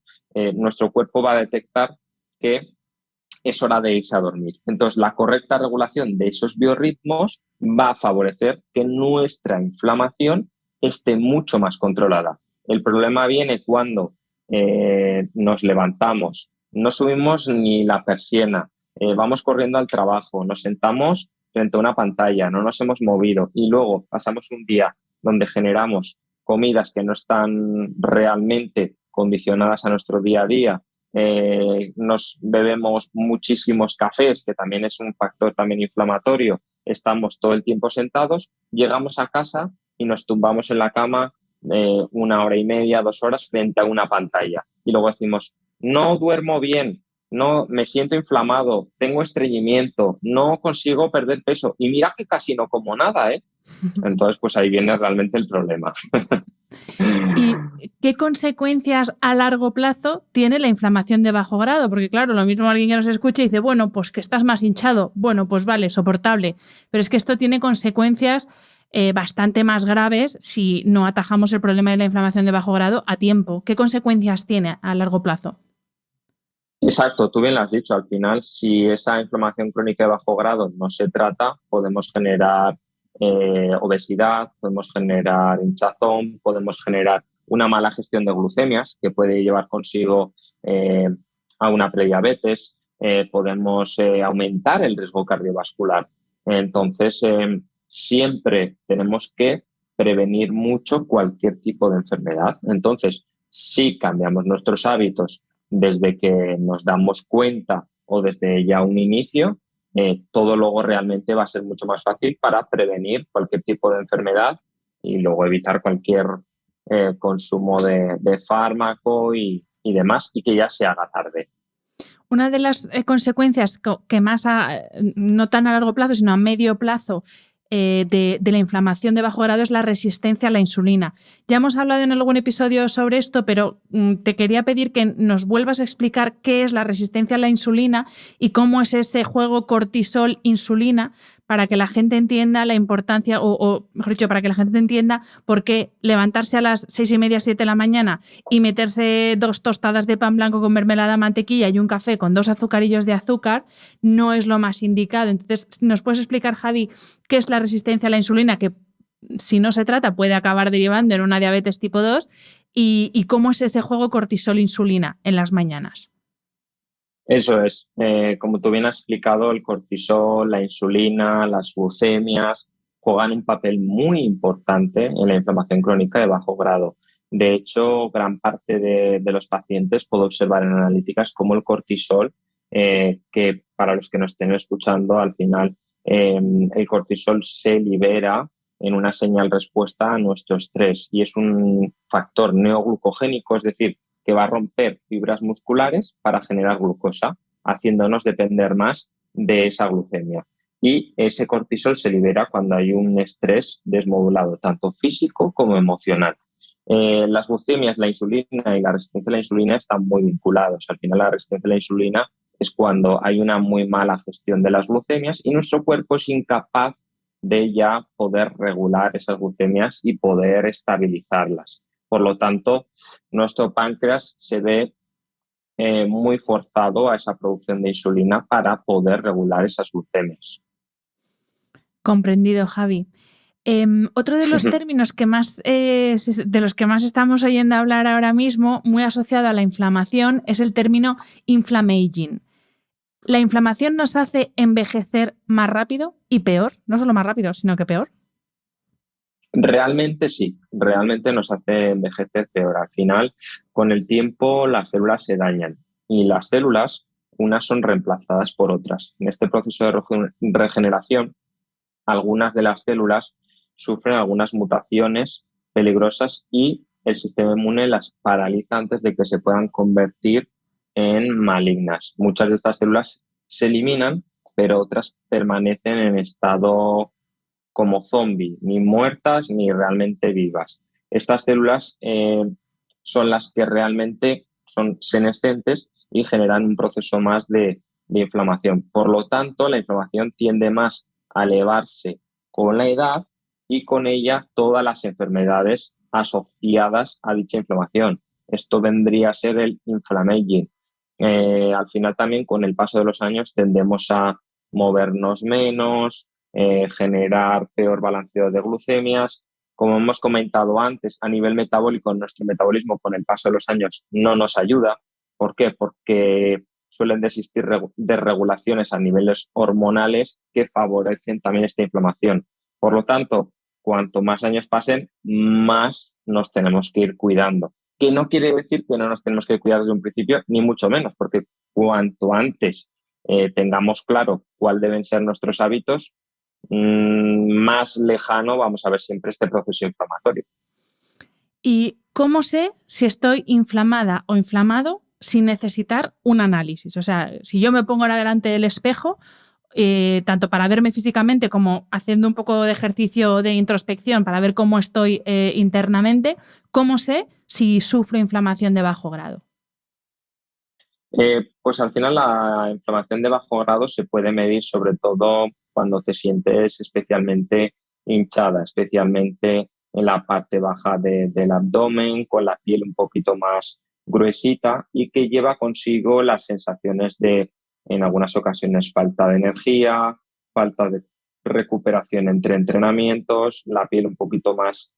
nuestro cuerpo va a detectar que es hora de irse a dormir. Entonces, la correcta regulación de esos biorritmos va a favorecer que nuestra inflamación esté mucho más controlada. El problema viene cuando nos levantamos, no subimos ni la persiana, vamos corriendo al trabajo, nos sentamos frente a una pantalla, no nos hemos movido y luego pasamos un día donde generamos comidas que no están realmente condicionadas a nuestro día a día, nos bebemos muchísimos cafés, que también es un factor también inflamatorio, estamos todo el tiempo sentados, llegamos a casa y nos tumbamos en la cama 1 hora y media, 2 horas frente a una pantalla y luego decimos, no duermo bien, no me siento inflamado, tengo estreñimiento, no consigo perder peso y mira que casi no como nada, ¿eh? Entonces, pues ahí viene realmente el problema. ¿Y qué consecuencias a largo plazo tiene la inflamación de bajo grado? Porque claro, lo mismo alguien que nos escucha y dice, bueno, pues que estás más hinchado, bueno, pues vale, soportable, pero es que esto tiene consecuencias bastante más graves si no atajamos el problema de la inflamación de bajo grado a tiempo. ¿Qué consecuencias tiene a largo plazo? Exacto, tú bien lo has dicho. Al final, si esa inflamación crónica de bajo grado no se trata, podemos generar obesidad, podemos generar hinchazón, podemos generar una mala gestión de glucemias que puede llevar consigo a una prediabetes, podemos aumentar el riesgo cardiovascular. Entonces, siempre tenemos que prevenir mucho cualquier tipo de enfermedad. Entonces, si cambiamos nuestros hábitos desde que nos damos cuenta o desde ya un inicio, todo luego realmente va a ser mucho más fácil para prevenir cualquier tipo de enfermedad y luego evitar cualquier consumo de fármaco y demás y que ya se haga tarde. Una de las consecuencias que más, no tan a largo plazo, sino a medio plazo, de la inflamación de bajo grado es la resistencia a la insulina. Ya hemos hablado en algún episodio sobre esto, pero te quería pedir que nos vuelvas a explicar qué es la resistencia a la insulina y cómo es ese juego cortisol-insulina para que la gente entienda la importancia, o mejor dicho, para que la gente entienda por qué levantarse a las 6:30, 7 de la mañana y meterse 2 tostadas de pan blanco con mermelada, mantequilla y un café con 2 azucarillos de azúcar no es lo más indicado. Entonces, ¿nos puedes explicar, Javi, qué es la resistencia a la insulina, que si no se trata puede acabar derivando en una diabetes tipo 2, y cómo es ese juego cortisol-insulina en las mañanas? Eso es, como tú bien has explicado, el cortisol, la insulina, las glucemias juegan un papel muy importante en la inflamación crónica de bajo grado. De hecho, gran parte de los pacientes puedo observar en analíticas como el cortisol, que para los que nos estén escuchando, al final el cortisol se libera en una señal respuesta a nuestro estrés y es un factor neoglucogénico, es decir, que va a romper fibras musculares para generar glucosa, haciéndonos depender más de esa glucemia. Y ese cortisol se libera cuando hay un estrés desmodulado, tanto físico como emocional. Las glucemias, la insulina y la resistencia a la insulina están muy vinculados. Al final, la resistencia a la insulina es cuando hay una muy mala gestión de las glucemias y nuestro cuerpo es incapaz de ya poder regular esas glucemias y poder estabilizarlas. Por lo tanto, nuestro páncreas se ve muy forzado a esa producción de insulina para poder regular esas glucemias. Comprendido, Javi. Otro de los términos de los que más estamos oyendo hablar ahora mismo, muy asociado a la inflamación, es el término inflammaging. ¿La inflamación nos hace envejecer más rápido y peor? No solo más rápido, sino que peor. Realmente sí, realmente nos hace envejecer peor. Al final, con el tiempo, las células se dañan y las células, unas son reemplazadas por otras. En este proceso de regeneración, algunas de las células sufren algunas mutaciones peligrosas y el sistema inmune las paraliza antes de que se puedan convertir en malignas. Muchas de estas células se eliminan, pero otras permanecen en estado como zombie, ni muertas ni realmente vivas. Estas células son las que realmente son senescentes y generan un proceso más de inflamación. Por lo tanto, la inflamación tiende más a elevarse con la edad y con ella todas las enfermedades asociadas a dicha inflamación. Esto vendría a ser el inflammaging. Al final también con el paso de los años tendemos a movernos menos, generar peor balanceo de glucemias. Como hemos comentado antes, a nivel metabólico, nuestro metabolismo con el paso de los años no nos ayuda. ¿Por qué? Porque suelen existir desregulaciones a niveles hormonales que favorecen también esta inflamación. Por lo tanto, cuanto más años pasen, más nos tenemos que ir cuidando. Que no quiere decir que no nos tenemos que cuidar desde un principio, ni mucho menos, porque cuanto antes tengamos claro cuáles deben ser nuestros hábitos, más lejano vamos a ver siempre este proceso inflamatorio. ¿Y cómo sé si estoy inflamada o inflamado sin necesitar un análisis? O sea, si yo me pongo ahora delante del espejo, tanto para verme físicamente como haciendo un poco de ejercicio de introspección para ver cómo estoy internamente, ¿cómo sé si sufro inflamación de bajo grado? Pues al final la inflamación de bajo grado se puede medir sobre todo cuando te sientes especialmente hinchada, especialmente en la parte baja del abdomen, con la piel un poquito más gruesita y que lleva consigo las sensaciones de, en algunas ocasiones, falta de energía, falta de recuperación entre entrenamientos, la piel un poquito más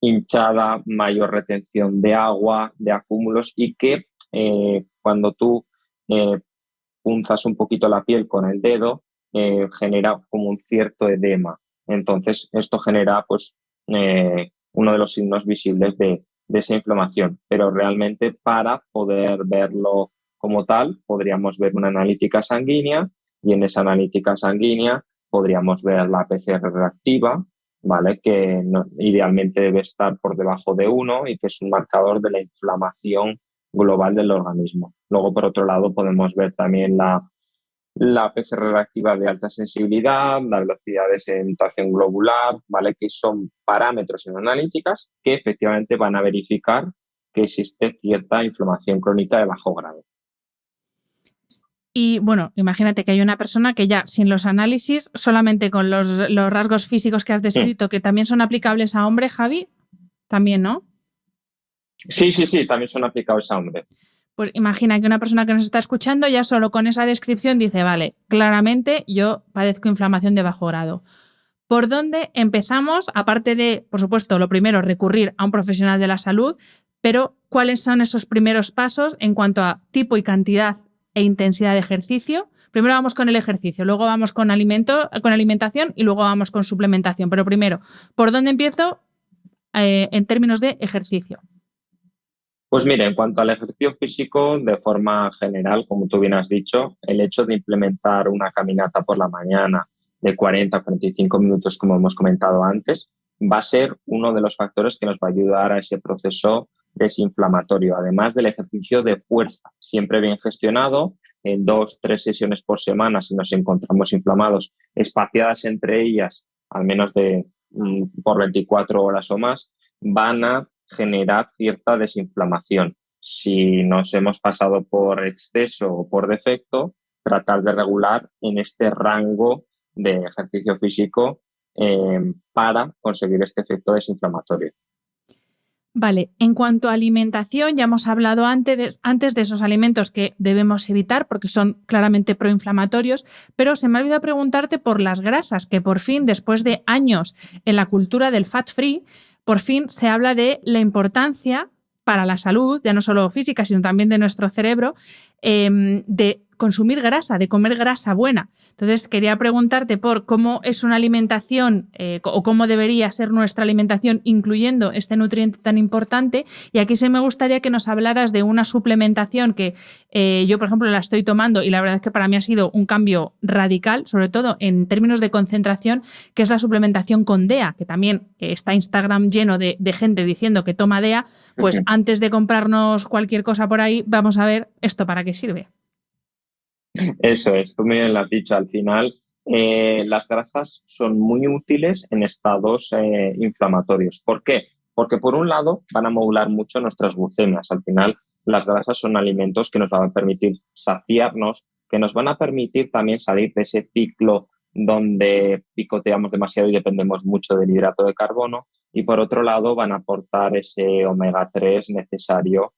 hinchada, mayor retención de agua, de acúmulos y que cuando tú punzas un poquito la piel con el dedo, genera como un cierto edema. Entonces, esto genera pues, uno de los signos visibles de esa inflamación. Pero realmente para poder verlo como tal, podríamos ver una analítica sanguínea y en esa analítica sanguínea podríamos ver la PCR reactiva, ¿vale? Que idealmente debe estar por debajo de 1 y que es un marcador de la inflamación global del organismo. Luego, por otro lado, podemos ver también la la PCR reactiva de alta sensibilidad, la velocidad de sedimentación globular, ¿vale? Que son parámetros en analíticas que efectivamente van a verificar que existe cierta inflamación crónica de bajo grado. Y bueno, imagínate que hay una persona que ya sin los análisis, solamente con los rasgos físicos que has descrito, que también son aplicables a hombre, Javi, también, ¿no? Sí, también son aplicables a hombre. Pues imagina que una persona que nos está escuchando ya solo con esa descripción dice, vale, claramente yo padezco inflamación de bajo grado. ¿Por dónde empezamos? Aparte de, por supuesto, lo primero, recurrir a un profesional de la salud, pero ¿cuáles son esos primeros pasos en cuanto a tipo y cantidad e intensidad de ejercicio? Primero vamos con el ejercicio, luego vamos con alimentación y luego vamos con suplementación. Pero primero, ¿por dónde empiezo en términos de ejercicio? Pues mira, en cuanto al ejercicio físico, de forma general, como tú bien has dicho, el hecho de implementar una caminata por la mañana de 40 a 45 minutos, como hemos comentado antes, va a ser uno de los factores que nos va a ayudar a ese proceso desinflamatorio, además del ejercicio de fuerza, siempre bien gestionado, en 2-3 sesiones por semana, si nos encontramos inflamados, espaciadas entre ellas, al menos por 24 horas o más, van a generar cierta desinflamación. Si nos hemos pasado por exceso o por defecto, tratar de regular en este rango de ejercicio físico para conseguir este efecto desinflamatorio. Vale, en cuanto a alimentación, ya hemos hablado antes de esos alimentos que debemos evitar porque son claramente proinflamatorios, pero se me ha olvidado preguntarte por las grasas, que por fin, después de años en la cultura del fat free, por fin se habla de la importancia para la salud, ya no solo física, sino también de nuestro cerebro, de consumir grasa, de comer grasa buena. Entonces, quería preguntarte por cómo es una alimentación o cómo debería ser nuestra alimentación incluyendo este nutriente tan importante. Y aquí sí me gustaría que nos hablaras de una suplementación que yo, por ejemplo, la estoy tomando y la verdad es que para mí ha sido un cambio radical, sobre todo en términos de concentración, que es la suplementación con DEA, que también está Instagram lleno de gente diciendo que toma DEA. Pues antes de comprarnos cualquier cosa por ahí, vamos a ver esto para qué sirve. Eso es, tú bien lo has dicho. Al final, las grasas son muy útiles en estados inflamatorios. ¿Por qué? Porque por un lado van a modular mucho nuestras glucemias. Al final, las grasas son alimentos que nos van a permitir saciarnos, que nos van a permitir también salir de ese ciclo donde picoteamos demasiado y dependemos mucho del hidrato de carbono. Y por otro lado, van a aportar ese omega 3 necesario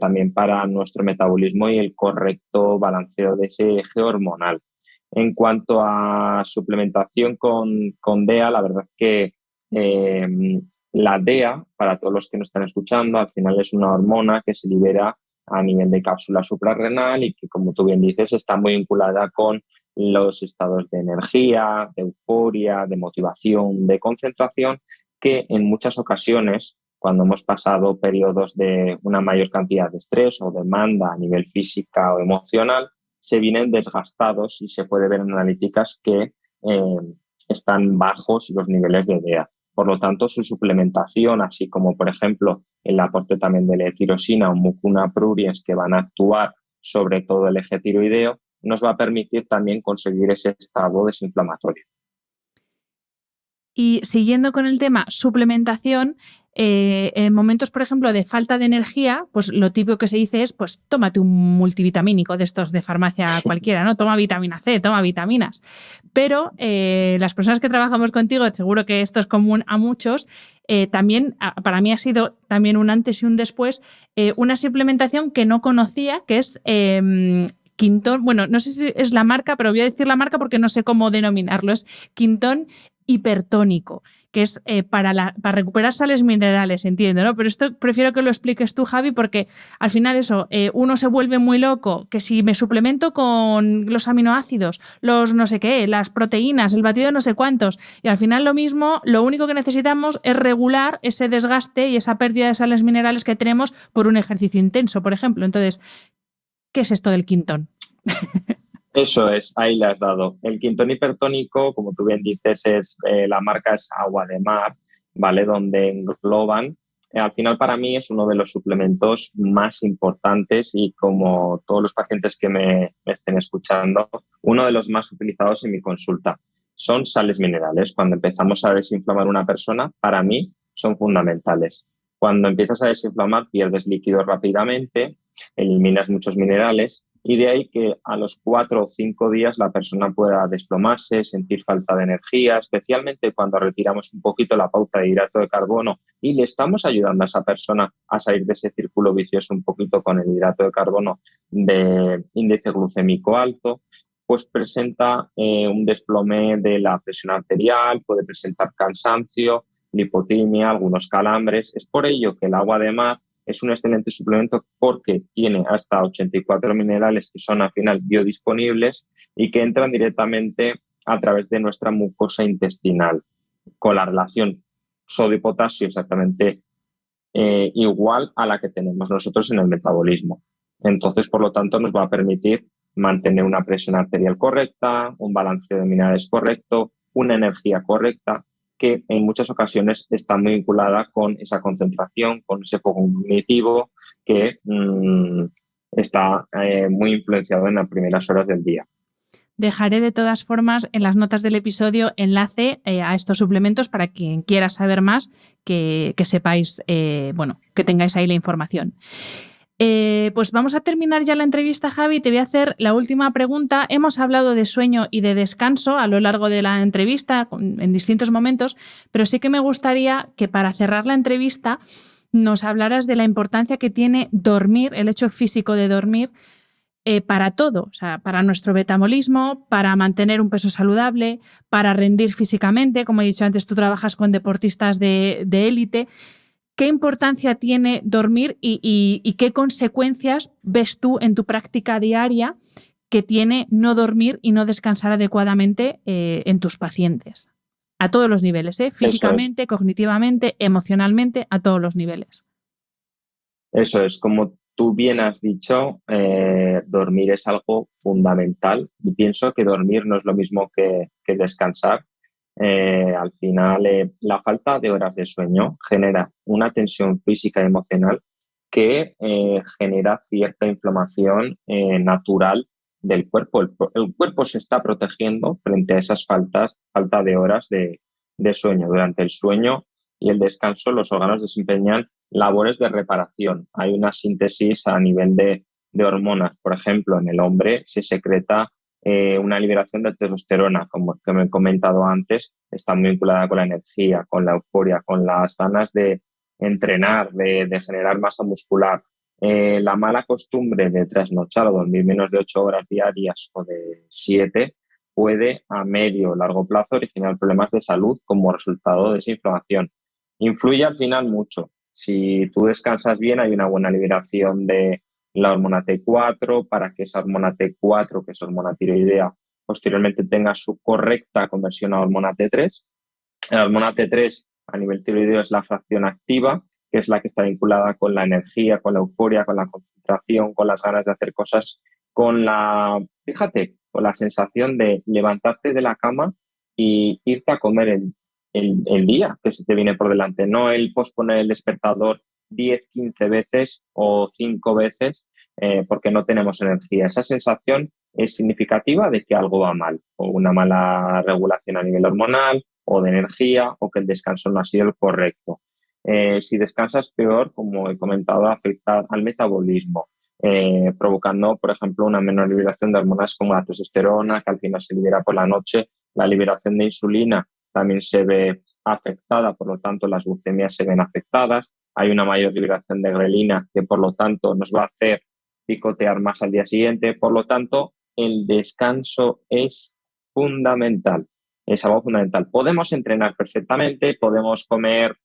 también para nuestro metabolismo y el correcto balanceo de ese eje hormonal. En cuanto a suplementación con DEA, la verdad es que la DEA, para todos los que nos están escuchando, al final es una hormona que se libera a nivel de cápsula suprarrenal y que, como tú bien dices, está muy vinculada con los estados de energía, de euforia, de motivación, de concentración, que en muchas ocasiones, cuando hemos pasado periodos de una mayor cantidad de estrés o demanda a nivel física o emocional, se vienen desgastados y se puede ver en analíticas que están bajos los niveles de DEA. Por lo tanto, su suplementación, así como, por ejemplo, el aporte también de L-tirosina o mucuna pruriens, que van a actuar sobre todo el eje tiroideo, nos va a permitir también conseguir ese estado desinflamatorio. Y siguiendo con el tema suplementación, en momentos, por ejemplo, de falta de energía, pues lo típico que se dice es, pues tómate un multivitamínico de estos de farmacia cualquiera, ¿no? Toma vitamina C, toma vitaminas. Pero las personas que trabajamos contigo, seguro que esto es común a muchos, también para mí ha sido también un antes y un después, una suplementación que no conocía, que es Quintón. Bueno, no sé si es la marca, pero voy a decir la marca porque no sé cómo denominarlo. Es Quintón hipertónico, que es para recuperar sales minerales, entiendo, ¿no? Pero esto prefiero que lo expliques tú, Javi, porque al final eso, uno se vuelve muy loco, que si me suplemento con los aminoácidos, los no sé qué, las proteínas, el batido de no sé cuántos, y al final lo mismo, lo único que necesitamos es regular ese desgaste y esa pérdida de sales minerales que tenemos por un ejercicio intenso, por ejemplo. Entonces, ¿qué es esto del Quintón? Eso es, ahí le has dado. El Quintón hipertónico, como tú bien dices, la marca es Agua de Mar, ¿vale? Donde engloban al final para mí es uno de los suplementos más importantes y, como todos los pacientes que me estén escuchando, uno de los más utilizados en mi consulta. Son sales minerales. Cuando empezamos a desinflamar una persona, para mí son fundamentales. Cuando empiezas a desinflamar, pierdes líquido rápidamente, eliminas muchos minerales, y de ahí que a los 4 o 5 días la persona pueda desplomarse, sentir falta de energía, especialmente cuando retiramos un poquito la pauta de hidrato de carbono y le estamos ayudando a esa persona a salir de ese círculo vicioso un poquito con el hidrato de carbono de índice glucémico alto. Pues presenta un desplome de la presión arterial, puede presentar cansancio, lipotimia, algunos calambres. Es por ello que el agua de mar es un excelente suplemento, porque tiene hasta 84 minerales que son al final biodisponibles y que entran directamente a través de nuestra mucosa intestinal, con la relación sodio y potasio exactamente igual a la que tenemos nosotros en el metabolismo. Entonces, por lo tanto, nos va a permitir mantener una presión arterial correcta, un balanceo de minerales correcto, una energía correcta, que en muchas ocasiones está muy vinculada con esa concentración, con ese foco cognitivo que está muy influenciado en las primeras horas del día. Dejaré de todas formas en las notas del episodio enlace a estos suplementos para quien quiera saber más, que sepáis, que tengáis ahí la información. Pues vamos a terminar ya la entrevista, Javi. Te voy a hacer la última pregunta. Hemos hablado de sueño y de descanso a lo largo de la entrevista en distintos momentos, pero sí que me gustaría que, para cerrar la entrevista, nos hablaras de la importancia que tiene dormir, el hecho físico de dormir, para todo, o sea, para nuestro metabolismo, para mantener un peso saludable, para rendir físicamente. Como he dicho antes, tú trabajas con deportistas de élite. ¿Qué importancia tiene dormir y qué consecuencias ves tú en tu práctica diaria que tiene no dormir y no descansar adecuadamente en tus pacientes? A todos los niveles, físicamente, cognitivamente, emocionalmente, a todos los niveles. Eso es, como tú bien has dicho, dormir es algo fundamental, y pienso que dormir no es lo mismo que descansar. Al final, la falta de horas de sueño genera una tensión física y emocional que genera cierta inflamación natural del cuerpo. El cuerpo se está protegiendo frente a esas falta de horas de sueño. Durante el sueño y el descanso, los órganos desempeñan labores de reparación. Hay una síntesis a nivel de hormonas. Por ejemplo, en el hombre se secreta una liberación de testosterona, como que me he comentado antes, está muy vinculada con la energía, con la euforia, con las ganas de entrenar, de generar masa muscular. La mala costumbre de trasnochar o dormir menos de 8 horas diarias o de 7 puede a medio o largo plazo originar problemas de salud como resultado de esa inflamación. Influye al final mucho. Si tú descansas bien, hay una buena liberación de la hormona T4, para que esa hormona T4, que es hormona tiroidea, posteriormente tenga su correcta conversión a hormona T3. La hormona T3 a nivel tiroideo es la fracción activa, que es la que está vinculada con la energía, con la euforia, con la concentración, con las ganas de hacer cosas, con la sensación de levantarte de la cama y irte a comer el día que se te viene por delante, no el posponer el despertador 10, 15 veces o 5 veces porque no tenemos energía. Esa sensación es significativa de que algo va mal, o una mala regulación a nivel hormonal o de energía, o que el descanso no ha sido el correcto. Si descansas peor, como he comentado, afecta al metabolismo, provocando, por ejemplo, una menor liberación de hormonas como la testosterona, que al final se libera por la noche. La liberación de insulina también se ve afectada, por lo tanto las glucemias se ven afectadas. Hay una mayor liberación de grelina, que por lo tanto nos va a hacer picotear más al día siguiente. Por lo tanto, el descanso es fundamental, es algo fundamental. Podemos entrenar perfectamente, podemos comer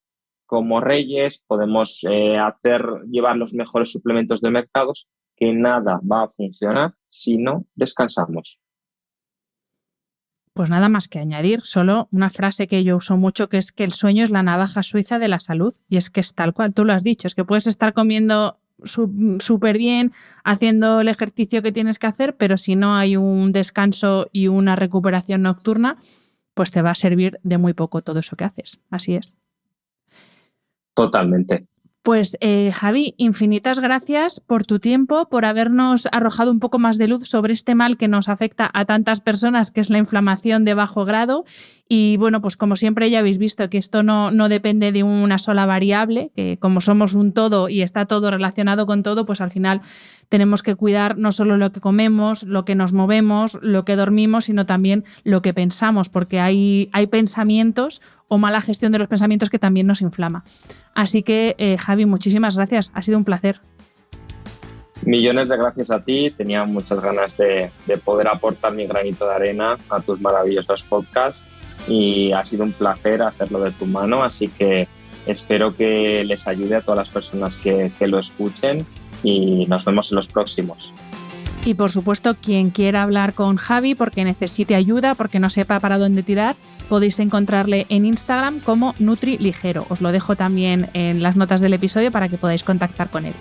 como reyes, podemos llevar los mejores suplementos de mercados, que nada va a funcionar si no descansamos. Pues nada más que añadir, solo una frase que yo uso mucho, que es que el sueño es la navaja suiza de la salud. Y es que es tal cual, tú lo has dicho, es que puedes estar comiendo súper bien, haciendo el ejercicio que tienes que hacer, pero si no hay un descanso y una recuperación nocturna, pues te va a servir de muy poco todo eso que haces. Así es. Totalmente. Pues Javi, infinitas gracias por tu tiempo, por habernos arrojado un poco más de luz sobre este mal que nos afecta a tantas personas, que es la inflamación de bajo grado. Y bueno, pues como siempre ya habéis visto que esto no depende de una sola variable, que como somos un todo y está todo relacionado con todo, pues al final tenemos que cuidar no solo lo que comemos, lo que nos movemos, lo que dormimos, sino también lo que pensamos, porque hay pensamientos o mala gestión de los pensamientos que también nos inflama. Así que, Javi, muchísimas gracias. Ha sido un placer. Millones de gracias a ti. Tenía muchas ganas de poder aportar mi granito de arena a tus maravillosos podcasts y ha sido un placer hacerlo de tu mano. Así que espero que les ayude a todas las personas que lo escuchen y nos vemos en los próximos. Y por supuesto, quien quiera hablar con Javi porque necesite ayuda, porque no sepa para dónde tirar, podéis encontrarle en Instagram como NutriLigero. Os lo dejo también en las notas del episodio para que podáis contactar con él.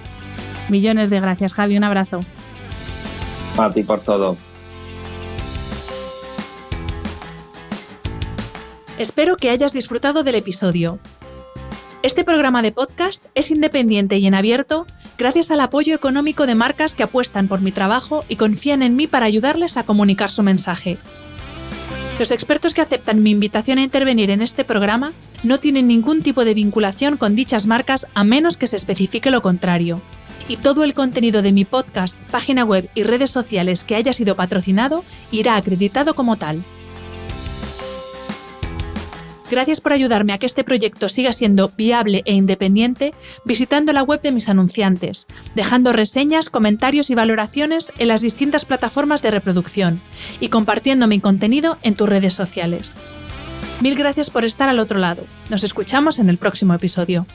Millones de gracias, Javi. Un abrazo. A ti por todo. Espero que hayas disfrutado del episodio. Este programa de podcast es independiente y en abierto gracias al apoyo económico de marcas que apuestan por mi trabajo y confían en mí para ayudarles a comunicar su mensaje. Los expertos que aceptan mi invitación a intervenir en este programa no tienen ningún tipo de vinculación con dichas marcas a menos que se especifique lo contrario. Y todo el contenido de mi podcast, página web y redes sociales que haya sido patrocinado irá acreditado como tal. Gracias por ayudarme a que este proyecto siga siendo viable e independiente visitando la web de mis anunciantes, dejando reseñas, comentarios y valoraciones en las distintas plataformas de reproducción y compartiendo mi contenido en tus redes sociales. Mil gracias por estar al otro lado. Nos escuchamos en el próximo episodio.